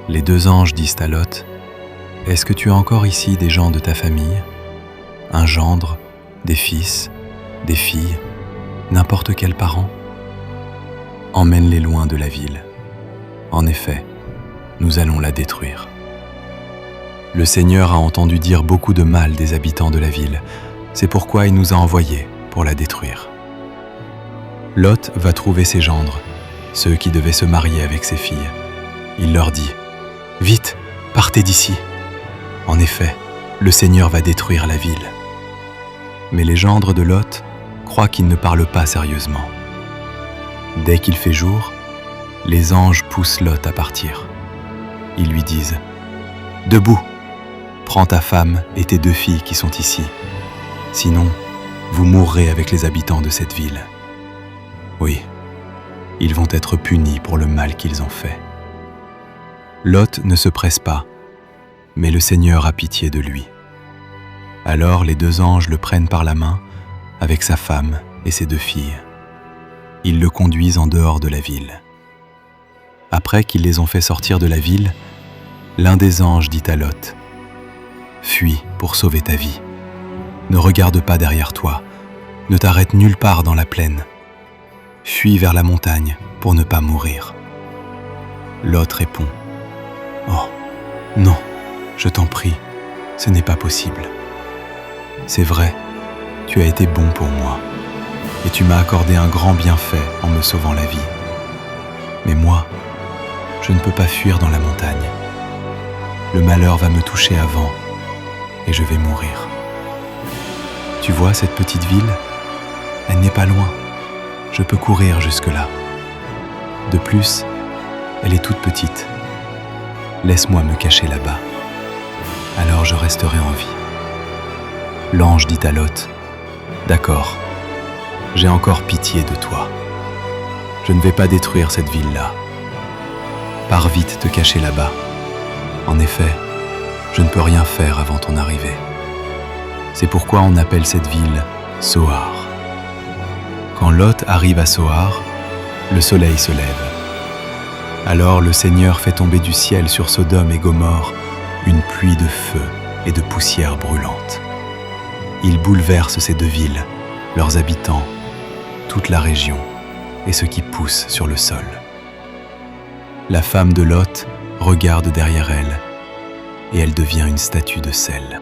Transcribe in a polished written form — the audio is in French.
Les deux anges disent à Lot, « Est-ce que tu as encore ici des gens de ta famille, un gendre, des fils, des filles, n'importe quel parent? Emmène-les loin de la ville. En effet, nous allons la détruire. » Le Seigneur a entendu dire beaucoup de mal des habitants de la ville, c'est pourquoi il nous a envoyés pour la détruire. Lot va trouver ses gendres, ceux qui devaient se marier avec ses filles. Il leur dit, « Vite, partez d'ici. En effet, le Seigneur va détruire la ville. » Mais les gendres de Lot croient qu'il ne parle pas sérieusement. Dès qu'il fait jour, les anges poussent Lot à partir. Ils lui disent, « Debout, prends ta femme et tes 2 filles qui sont ici. Sinon, vous mourrez avec les habitants de cette ville. » Oui, ils vont être punis pour le mal qu'ils ont fait. Lot ne se presse pas, mais le Seigneur a pitié de lui. Alors les 2 anges le prennent par la main avec sa femme et ses 2 filles. Ils le conduisent en dehors de la ville. Après qu'ils les ont fait sortir de la ville, l'un des anges dit à Lot, « Fuis pour sauver ta vie. Ne regarde pas derrière toi, ne t'arrête nulle part dans la plaine. Fuis vers la montagne pour ne pas mourir. » Lot répond, « Oh, non, je t'en prie, ce n'est pas possible. C'est vrai, tu as été bon pour moi, et tu m'as accordé un grand bienfait en me sauvant la vie. Mais moi, je ne peux pas fuir dans la montagne. Le malheur va me toucher avant, et je vais mourir. Tu vois cette petite ville? Elle n'est pas loin. Je peux courir jusque-là. De plus, elle est toute petite. Laisse-moi me cacher là-bas. Alors je resterai en vie. » L'ange dit à Lot, « D'accord, j'ai encore pitié de toi. Je ne vais pas détruire cette ville-là. Pars vite te cacher là-bas. En effet, je ne peux rien faire avant ton arrivée. C'est pourquoi on appelle cette ville Soar. » Quand Lot arrive à Soar, le soleil se lève. Alors le Seigneur fait tomber du ciel sur Sodome et Gomorrhe une pluie de feu et de poussière brûlante. Il bouleverse ces 2 villes, leurs habitants, toute la région et ce qui pousse sur le sol. La femme de Lot regarde derrière elle et elle devient une statue de sel.